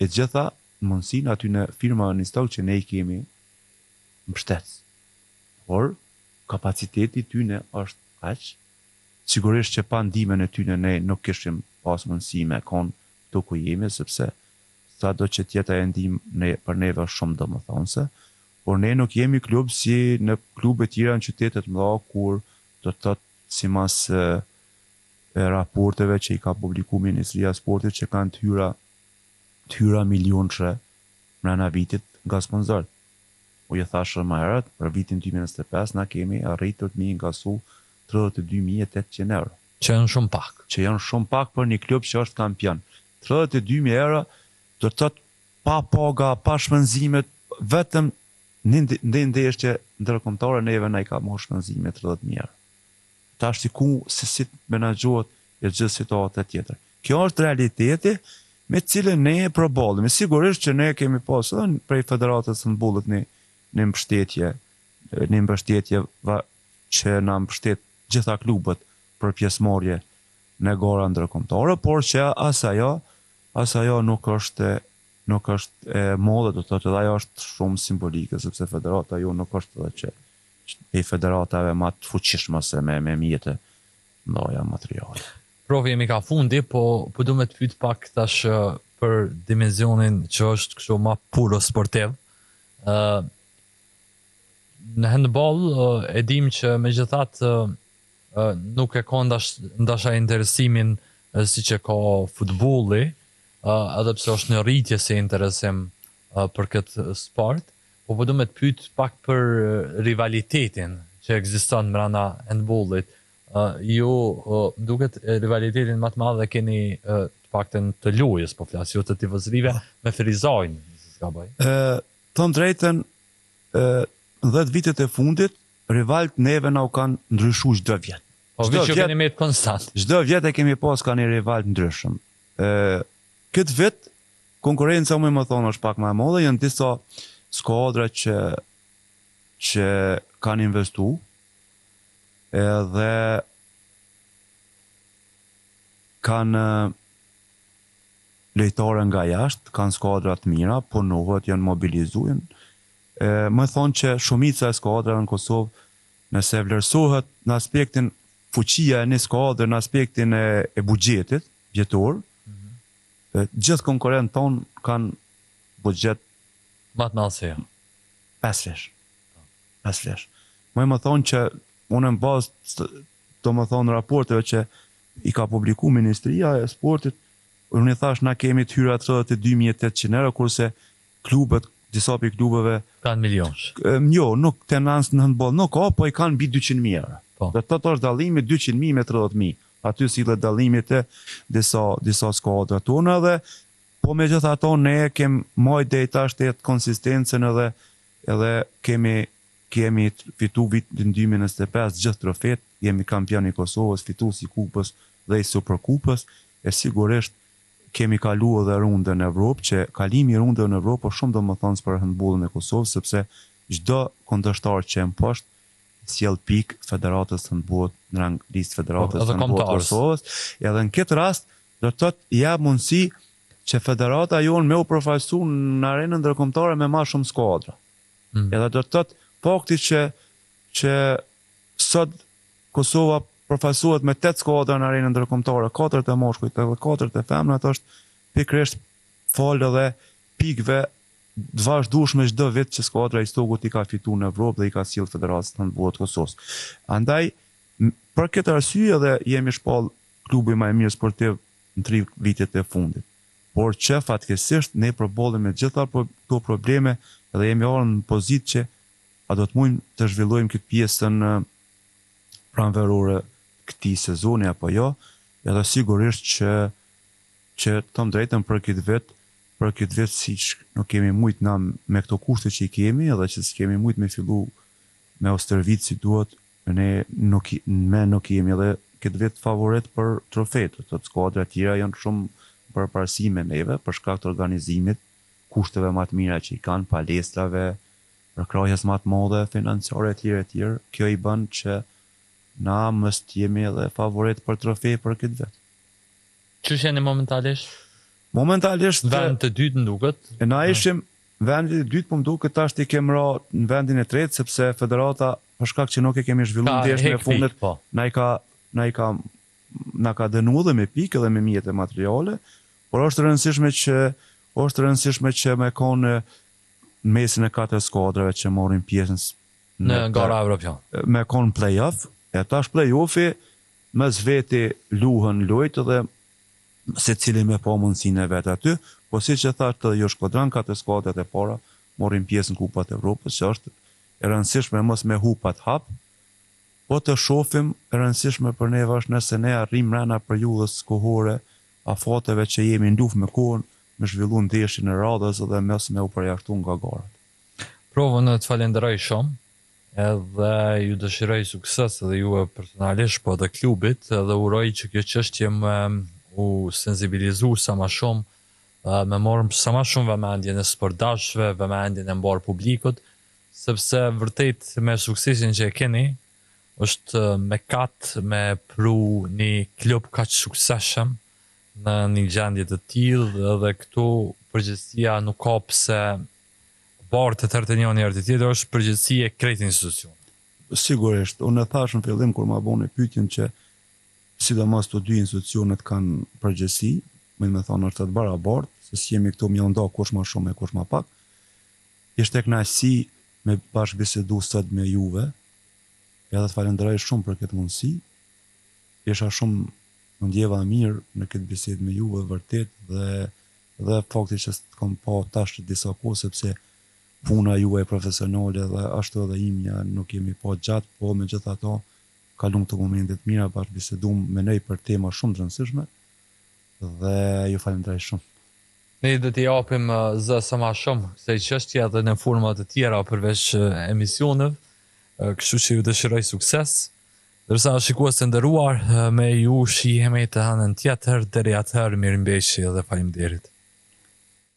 Speaker 2: e gjitha mundësin aty në firma në stok që ne i kemi mbështetës. Por, kapaciteti tyne është aq, sigurisht që pa ndihmën e tyne ne nuk kishim pas mundësi me kon këtu ku jemi, sepse sa do që tjeta e ndihmë për neve është shumë domethënëse, por ne nuk jemi klub si në klube tjera në qytetet mëdha, kur do të thotë simas raporteve që i ka publiku Ministria e Sportit që kanë të hyra milionçe mrena vitit nga sponsorët. U je thashë më herët, për vitin 2025 na kemi arritur të mi ngasu 32.800 euro.
Speaker 1: Që janë shumë pak.
Speaker 2: Që janë shumë pak për një klub që është kampion. 32.000 euro do të thotë pa paga, pa shpenzimet, vetëm në ndeshje ndërkombëtare neve na i ka marrë shpenzime 30.000 euro. Tash si menaxhohet e gjithë situata tjetër. Kjo është realiteti me cilën ne e përballemi. Sigurisht që ne kemi pasur edhe prej Federatës së Mbullit në mbështetje që na mbështet gjitha klubet për pjesëmarrje në gara ndërkombëtare, por që as ajo nuk është e madhe, do të thotë edhe ajo është shumë simbolike, sepse federata jo nuk është edhe që e federatave më të fuqishme se me mjete ndoja materiale.
Speaker 1: Profi, jemi ka fundi, po du me të pyet pak tash për dimenzionin që është kështu ma puro sportiv. Në handball e dim që megjithatë nuk e ka ndasha interesimin si që ka futbolli, edhe pse është në rritje se interesim për këtë sport, po du me të pyet pak për rivalitetin që ekziston brenda handballit. Duket rivalitetin më të madh dhe keni të paktën të lojës, po flas jo të tifozërive me Ferizajin, si s'ka bëj.
Speaker 2: Thon drejtën, 10 vitet e fundit rivalt neve na u kanë ndryshuar çdo vjet.
Speaker 1: Po vetë keni me konstant.
Speaker 2: Çdo vjet e kemi pas kanë një rivalt ndryshëm. Këtë vit konkurenca më thonë është pak më e madhe, janë disa skuadra që kanë investuar edhe kanë lojtare nga jashtë, kanë skuadra të mira, punohet, janë mobilizuar. Më thonë që shumica e skuadrave në Kosovë, nëse vlerësohet në aspektin fuqia e një skuadre, në aspektin e buxhetit vjetor, gjithë konkurrentë tonë kanë buxhet
Speaker 1: më të madh se jo.
Speaker 2: 5 flesh. Më thonë që unë në bazë, do më thonë raporteve që i ka publiku Ministria e Sportit, unë i thash na kemi të hyra 32.800 euro, kurse klubet, disa për klubeve
Speaker 1: Kanë milionsh.
Speaker 2: jo, nuk tenancë në handball nuk ka, po i kanë mbi 200.000 euro.
Speaker 1: Po.
Speaker 2: Dhe të është dallimi 200.000 me 30.000. Aty sillet dallimi të disa skuadra tona dhe po megjithatë ne kem moj deri tash të jetë konsistencën edhe kemi fitu vitin 2025 gjithë trofet, jemi kampion i Kosovës, fitues i kupës dhe i Superkupës, e sigurisht kemi kalu edhe rundën në Evropë, që kalimi i rundën në Evropë po shumë domethënës për handballin e Kosovës, sepse çdo kundërshtar që më poshtë sjell pikë federatës të handballit në rang listë federatës të handballit të Kosovës, edhe në këtë rast do të thotë jap mundësi që federata jonë me u përfaqësu në arenën ndërkombëtare me më shumë skuadra. Edhe do të thotë fakti që sot Kosova përfaqësohet me 8 skuadra në arenën ndërkombëtare, 4 të moshkujt dhe 4 të femrat, është pikërisht fal edhe pikëve të vazhdueshme çdo vit që skuadra i Stogut i ka fituar në Evropë dhe i ka sjell Federatës të Handballit të Kosovës. Andaj për këtë arsye edhe jemi shpall klubi më i mirë sportiv në 3 vitet e fundit. Por që fatkeqësisht ne përballim me gjitha këto probleme dhe jemi ardhur në pozitë që a do të mundim të zhvillojmë këtë pjesën pranverore këtij sezoni apo jo, edhe sigurisht që të them drejtën për këtë vit siç nuk kemi mujt na me këto kushte që i kemi edhe që s'kemi mujt me fillu me ostërvit si duhet, ne nuk jemi edhe këtë vit favorit për trofet, të skuadra tjera janë shumë përparësi me neve për shkak të organizimit, kushteve më të mira që i kanë, palestrave, përkrahjes më të mëdha financiare etj. Kjo i bën që na mos jemi edhe favorit për trofe për këtë vit.
Speaker 1: Ç'është jeni momentalisht?
Speaker 2: Momentalisht
Speaker 1: vend të dytë duket.
Speaker 2: Na ishim vendi i dytë, po më duket tash i kemi ra në vendin e tretë sepse federata për shkak që nuk e kemi zhvilluar ndeshjen e fundit, na ka dënuar dhe me pikë dhe me mjete materiale, por është rëndësishme që me konë në mesin e 4 skuadrave që morrin pjesën
Speaker 1: në gara evropiane.
Speaker 2: Me konë play-off, e tash play-offi mes veti luhen lojtë dhe se cili me pa mundësinë e vetë aty, po si që thash të jo shkodran 4 skuadrat e para morrin pjesën Kupat e Evropës, që është e rëndësishme mos me hupat hap, po të shohim e rëndësishme për neve është nëse ne arrim rreth periudhës kohore afateve që jemi nduf me kohën, me zhvillu ndeshjen e radhës dhe mos me u përjashtu nga garat.
Speaker 1: Provën të falenderoj shumë, edhe ju dëshiroj sukses edhe ju personalisht, po edhe klubit, edhe uroj që kjo çështje u sensibilizu sa më shumë, me morëm sa më shumë vëmendjen e sportdashëve, vëmendjen e mbar publikut, sepse vërtet me suksesin që e keni, është me katë me pru një klub kaq suksesshëm në një gjendje të tillë dhe këtu përgjegjësia nuk ka pse barë të tërë të njëri herë të tjetër, është përgjegjësia e krejt institucion.
Speaker 2: Sigurisht, unë e thash në fillim kur ma bënë pyetjen që sidomos të dy institucionet kanë përgjegjësi, me thonë është të barabartë, se si jemi këtu më nda kush më shumë e kush më pak. Ishte kënaqësi me bashkëbisedu sot me juve, edhe të falenderoj shumë për këtë mundësi. Isha shumë më ndjeva mirë në këtë bisedë me juve vërtet dhe fakti që kam pa tash disa kohë sepse puna juaj profesionale dhe ashtu edhe imja nuk jemi pa gjatë, po megjithatë kalum të momentet mira bashkëbisedum me nej për tema shumë të rëndësishme dhe ju falenderoj shumë.
Speaker 1: Ne do t'i japim zë sa më shumë kësaj çështje edhe në forma të tjera përveç emisioneve. Kështu që ju dëshiroj sukses. Dërsa shikues të nderuar, me ju shihemi të anën tjetër, deri atëherë mirëmbëjtje dhe faleminderit.